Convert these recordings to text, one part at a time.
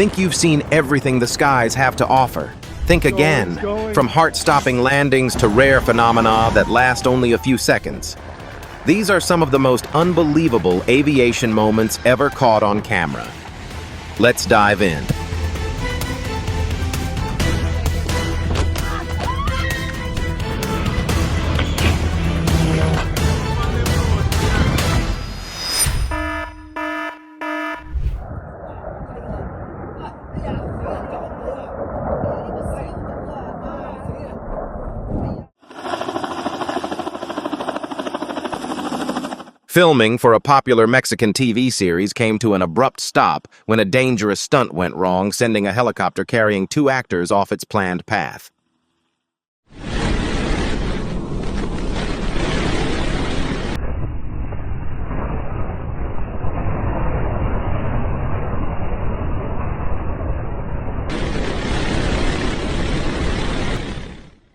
Think you've seen everything the skies have to offer. Think again, from heart-stopping landings to rare phenomena that last only a few seconds. These are some of the most unbelievable aviation moments ever caught on camera. Let's dive in. Filming for a popular Mexican TV series came to an abrupt stop when a dangerous stunt went wrong, sending a helicopter carrying 2 actors off its planned path.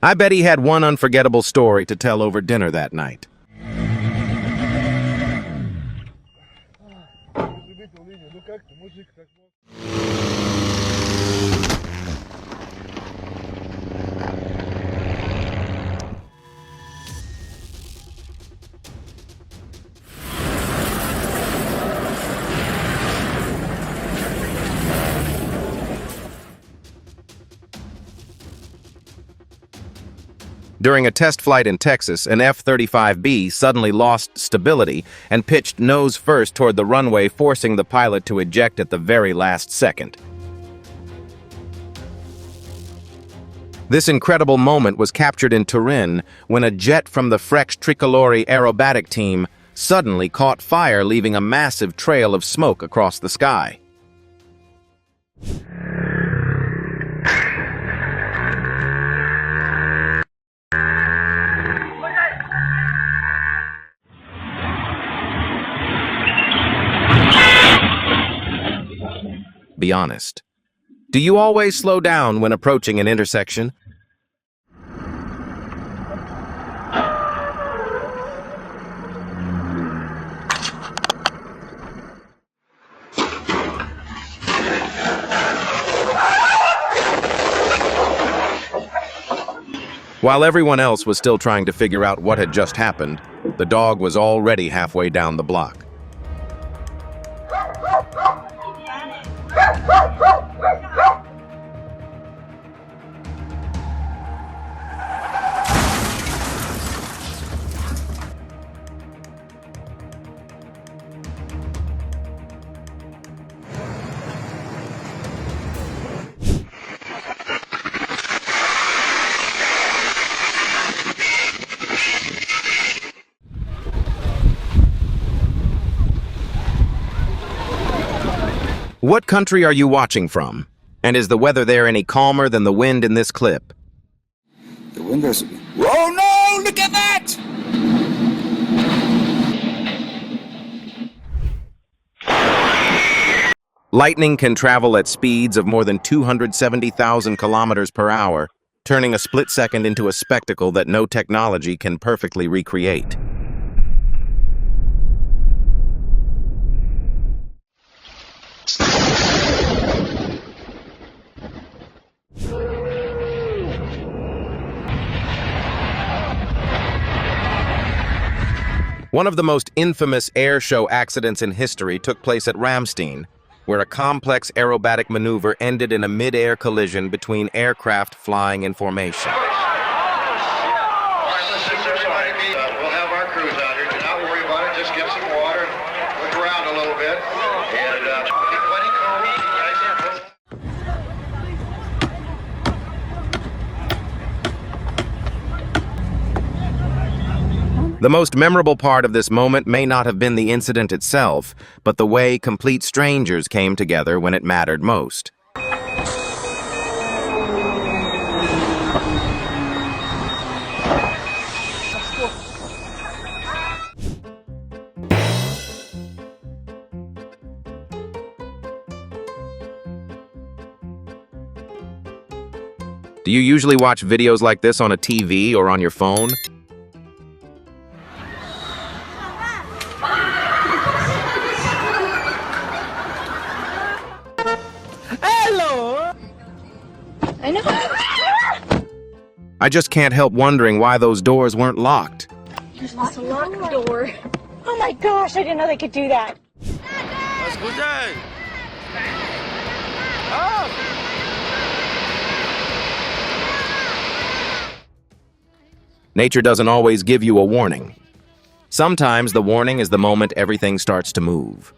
I bet he had one unforgettable story to tell over dinner that night. During a test flight in Texas, an F-35B suddenly lost stability and pitched nose first toward the runway, forcing the pilot to eject at the very last second. This incredible moment was captured in Turin when a jet from the Frex Tricolori aerobatic team suddenly caught fire, leaving a massive trail of smoke across the sky. Be honest. Do you always slow down when approaching an intersection? While everyone else was still trying to figure out what had just happened, the dog was already halfway down the block. What country are you watching from? And is the weather there any calmer than the wind in this clip? The wind is... Oh no! Look at that! Lightning can travel at speeds of more than 270,000 kilometers per hour, turning a split second into a spectacle that no technology can perfectly recreate. One of the most infamous air show accidents in history took place at Ramstein, where a complex aerobatic maneuver ended in a mid-air collision between aircraft flying in formation. We'll have our crews out here. Do not worry about it. Just get some water, look around a little bit, and keep plenty cold. The most memorable part of this moment may not have been the incident itself, but the way complete strangers came together when it mattered most. Do you usually watch videos like this on a TV or on your phone? Hello! I know. I just can't help wondering why those doors weren't locked. There's a locked door. Oh my gosh, I didn't know they could do that. Nature doesn't always give you a warning. Sometimes the warning is the moment everything starts to move.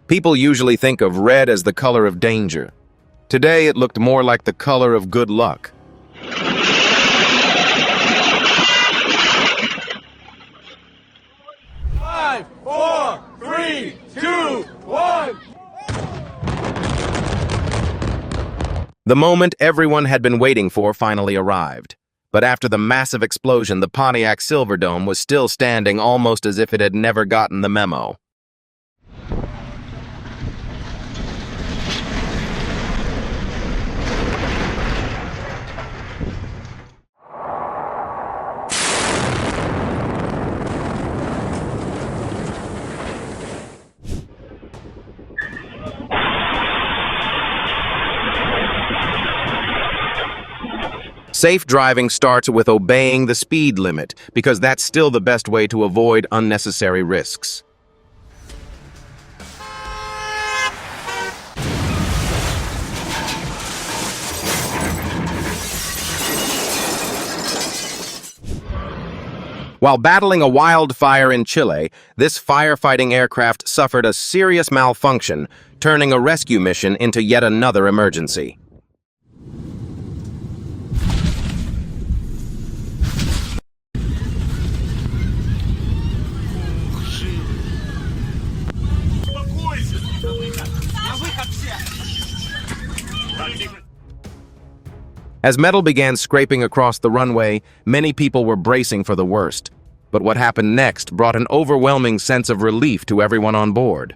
People usually think of red as the color of danger. Today it looked more like the color of good luck. Five, four, three, two, one. The moment everyone had been waiting for finally arrived. But after the massive explosion, the Pontiac Silverdome was still standing almost as if it had never gotten the memo. Safe driving starts with obeying the speed limit, because that's still the best way to avoid unnecessary risks. While battling a wildfire in Chile, this firefighting aircraft suffered a serious malfunction, turning a rescue mission into yet another emergency. As metal began scraping across the runway, many people were bracing for the worst. But what happened next brought an overwhelming sense of relief to everyone on board.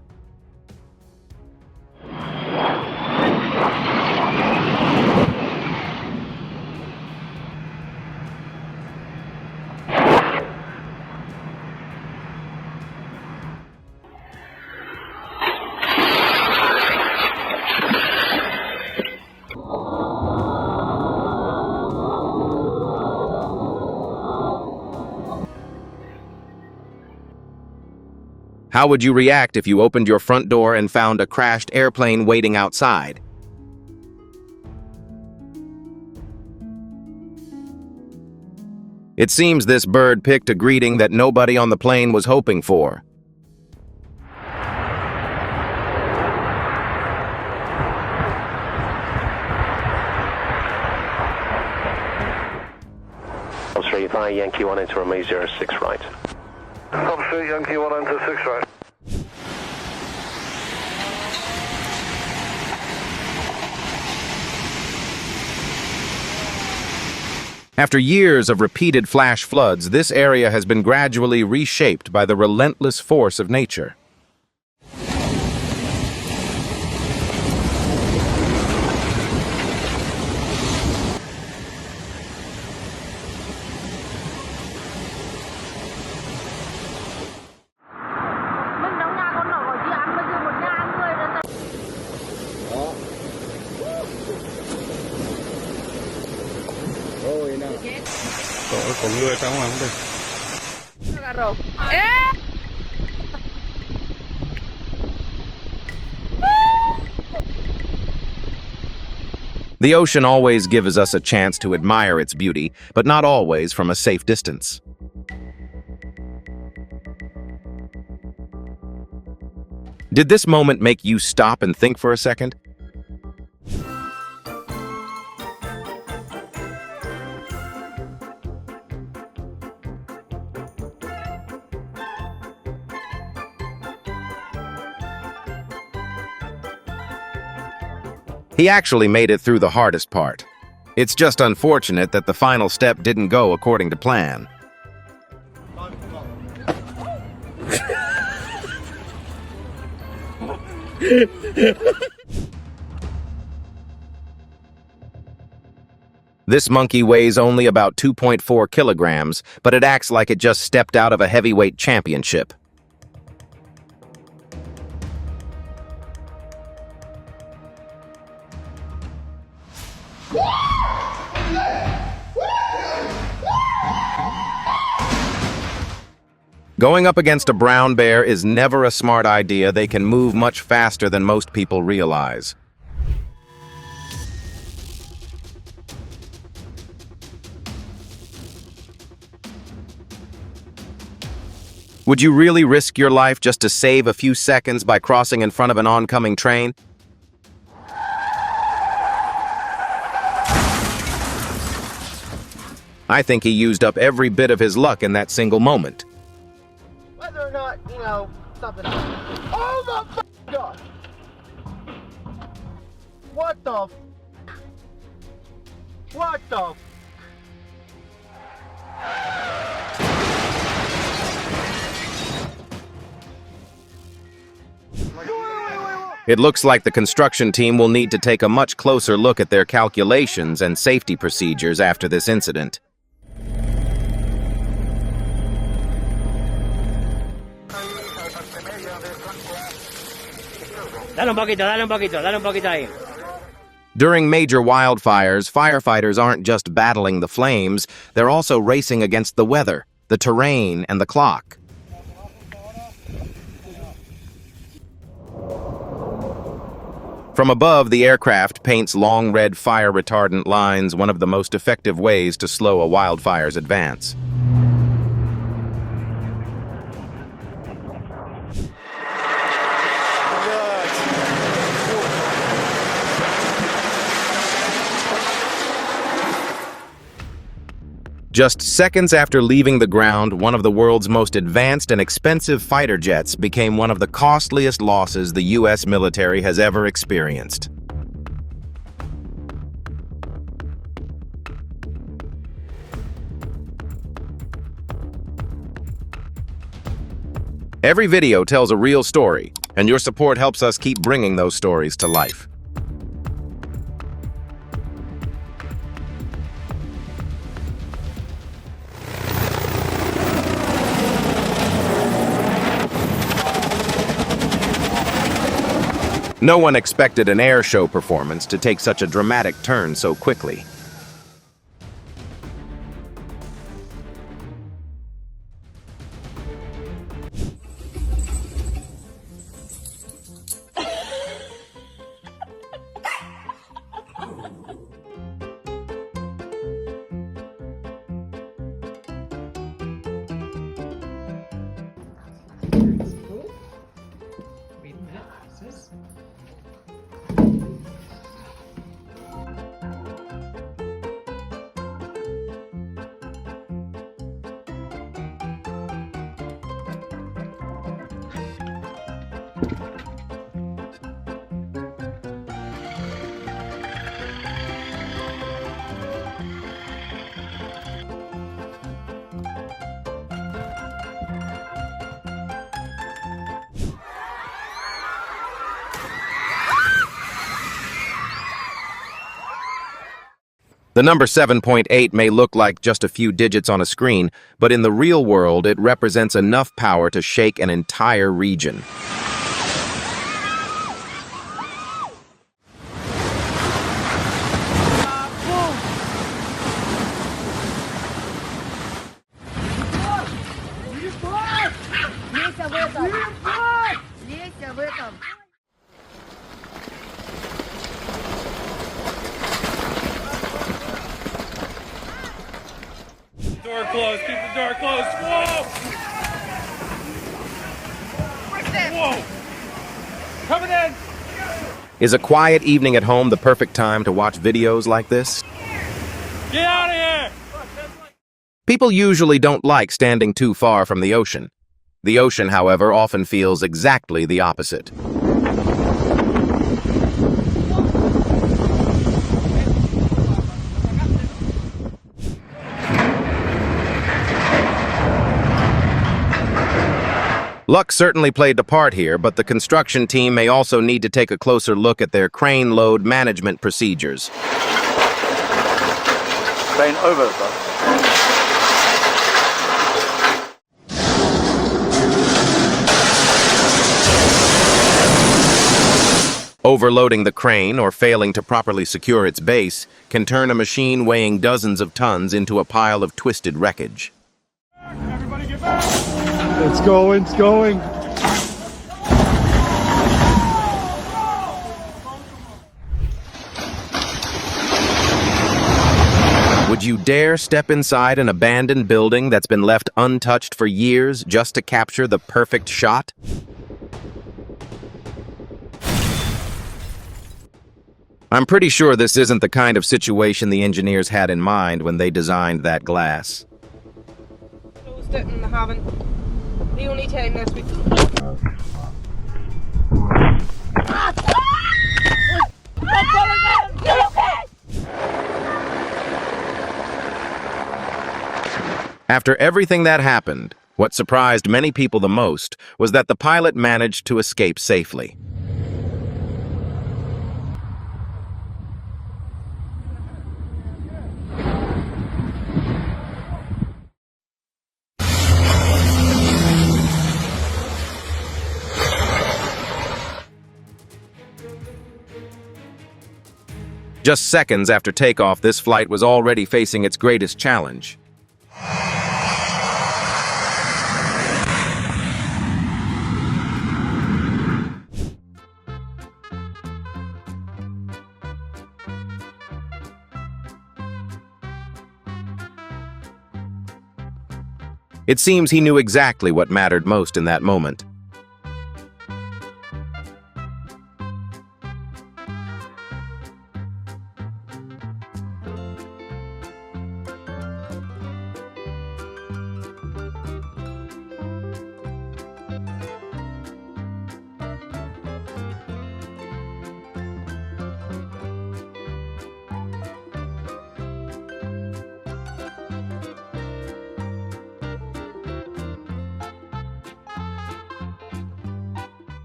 How would you react if you opened your front door and found a crashed airplane waiting outside? It seems this bird picked a greeting that nobody on the plane was hoping for. By Yankee 1 into runway 06 right. Officer Yankee 1 into 6 right. After years of repeated flash floods, this area has been gradually reshaped by the relentless force of nature. Có người sao mà không được. The ocean always gives us a chance to admire its beauty, but not always from a safe distance. Did this moment make you stop and think for a second? He actually made it through the hardest part. It's just unfortunate that the final step didn't go according to plan. This monkey weighs only about 2.4 kilograms, but it acts like it just stepped out of a heavyweight championship. Going up against a brown bear is never a smart idea. They can move much faster than most people realize. Would you really risk your life just to save a few seconds by crossing in front of an oncoming train? I think he used up every bit of his luck in that single moment. Whether or not, something. Oh my God! What the? What the? It looks like the construction team will need to take a much closer look at their calculations and safety procedures after this incident. Dale un poquito, dale un poquito, dale un poquito ahí. During major wildfires, firefighters aren't just battling the flames, they're also racing against the weather, the terrain, and the clock. From above, the aircraft paints long red fire-retardant lines, one of the most effective ways to slow a wildfire's advance. Just seconds after leaving the ground, one of the world's most advanced and expensive fighter jets became one of the costliest losses the U.S. military has ever experienced. Every video tells a real story, and your support helps us keep bringing those stories to life. No one expected an air show performance to take such a dramatic turn so quickly. The number 7.8 may look like just a few digits on a screen, but in the real world, it represents enough power to shake an entire region. Door closed, keep the door closed. Whoa! Whoa! Coming in! Is a quiet evening at home the perfect time to watch videos like this? Get out of here! People usually don't like standing too far from the ocean. The ocean, however, often feels exactly the opposite. Luck certainly played a part here, but the construction team may also need to take a closer look at their crane load management procedures. Plane over, bro. Overloading the crane or failing to properly secure its base can turn a machine weighing dozens of tons into a pile of twisted wreckage. Everybody get back! It's going, it's going. Would you dare step inside an abandoned building that's been left untouched for years just to capture the perfect shot? I'm pretty sure this isn't the kind of situation the engineers had in mind when they designed that glass. Closed it and haven't. The only time this week. After everything that happened, what surprised many people the most was that the pilot managed to escape safely. Just seconds after takeoff, this flight was already facing its greatest challenge. It seems he knew exactly what mattered most in that moment.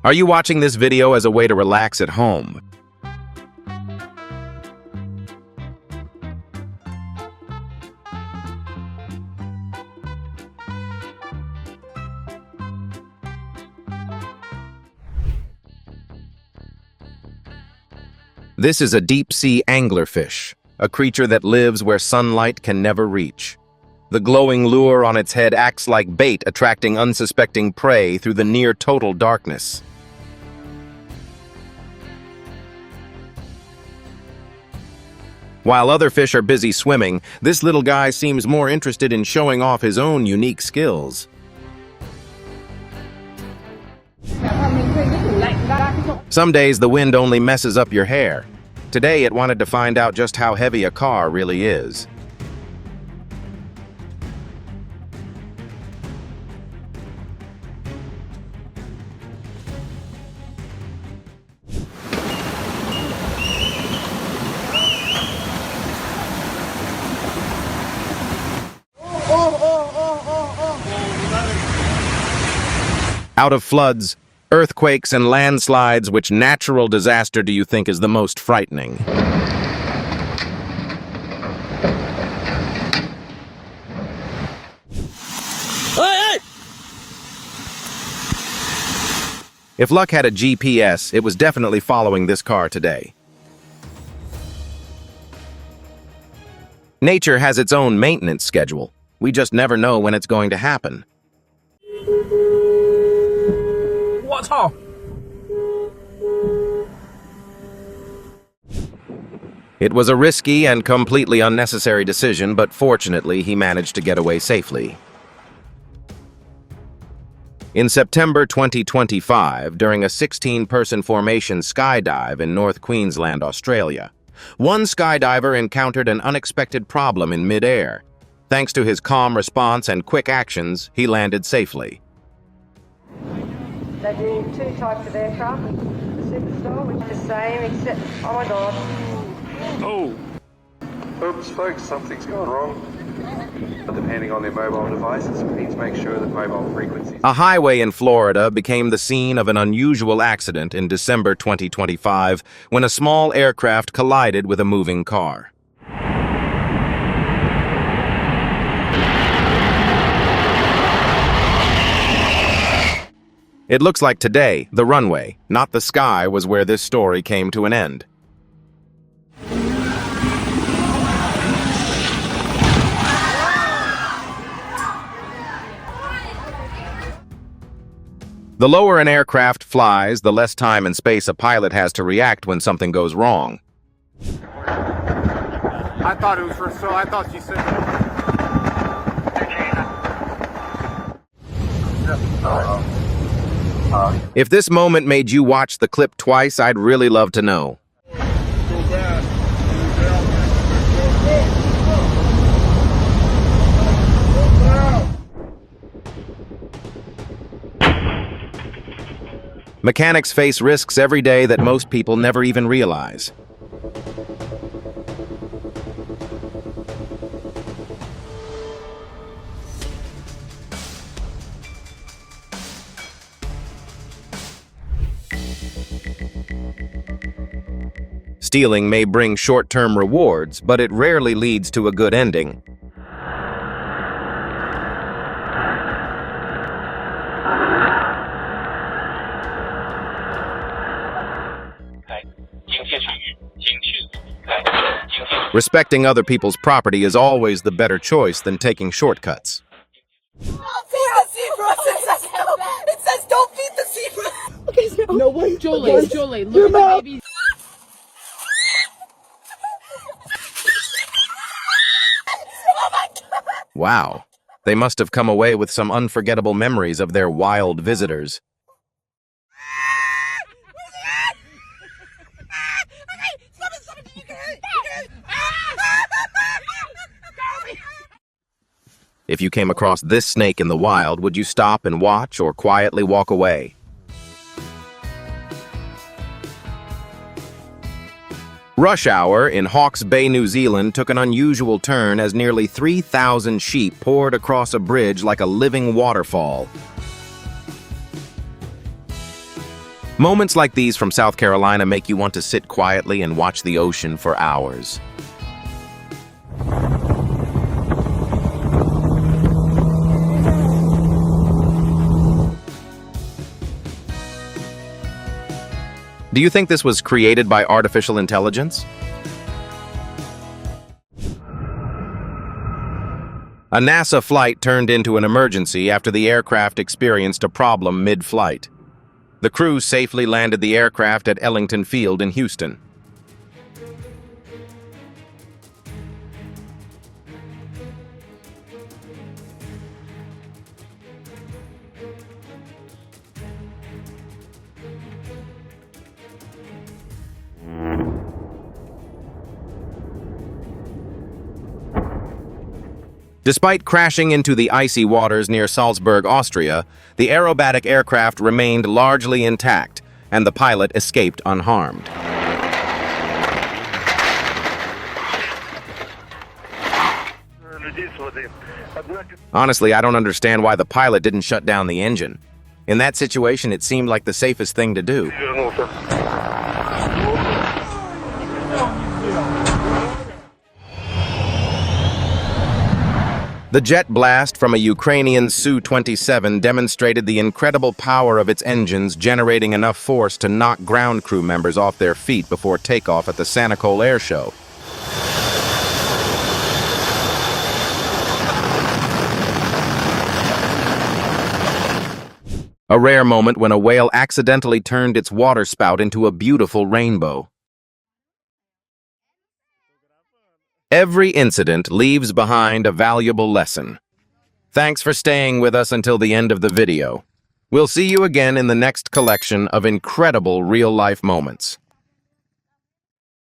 Are you watching this video as a way to relax at home? This is a deep-sea anglerfish, a creature that lives where sunlight can never reach. The glowing lure on its head acts like bait, attracting unsuspecting prey through the near-total darkness. While other fish are busy swimming, this little guy seems more interested in showing off his own unique skills. Some days the wind only messes up your hair. Today it wanted to find out just how heavy a car really is. Out of floods, earthquakes, and landslides, which natural disaster do you think is the most frightening? Hey! If luck had a GPS, it was definitely following this car today. Nature has its own maintenance schedule. We just never know when it's going to happen. What's off? It was a risky and completely unnecessary decision, but fortunately he managed to get away safely. In September 2025, during a 16-person formation skydive in North Queensland, Australia, one skydiver encountered an unexpected problem in mid-air. Thanks to his calm response and quick actions, he landed safely. They do two types of aircraft. The Superstar, which is the same, except, oh my god. Oh! Oops, folks, something's gone wrong. Depending on their mobile devices, please make sure that mobile frequencies... A highway in Florida became the scene of an unusual accident in December 2025 when a small aircraft collided with a moving car. It looks like today, the runway, not the sky, was where this story came to an end. The lower an aircraft flies, the less time and space a pilot has to react when something goes wrong. I thought it was for so I thought she said If this moment made you watch the clip twice, I'd really love to know. Mechanics face risks every day that most people never even realize. Stealing may bring short-term rewards, but it rarely leads to a good ending. Respecting other people's property is always the better choice than taking shortcuts. Feed the zebra! It says don't feed the zebra! Okay, so No one. Julie, look at the baby. Wow, they must have come away with some unforgettable memories of their wild visitors. If you came across this snake in the wild, would you stop and watch or quietly walk away? Rush hour in Hawke's Bay, New Zealand took an unusual turn as nearly 3,000 sheep poured across a bridge like a living waterfall. Moments like these from South Carolina make you want to sit quietly and watch the ocean for hours. Do you think this was created by artificial intelligence? A NASA flight turned into an emergency after the aircraft experienced a problem mid-flight. The crew safely landed the aircraft at Ellington Field in Houston. Despite crashing into the icy waters near Salzburg, Austria, the aerobatic aircraft remained largely intact, and the pilot escaped unharmed. Honestly, I don't understand why the pilot didn't shut down the engine. In that situation, it seemed like the safest thing to do. The jet blast from a Ukrainian Su-27 demonstrated the incredible power of its engines, generating enough force to knock ground crew members off their feet before takeoff at the Sannikol Air Show. A rare moment when a whale accidentally turned its water spout into a beautiful rainbow. Every incident leaves behind a valuable lesson. Thanks for staying with us until the end of the video. We'll see you again in the next collection of incredible real-life moments.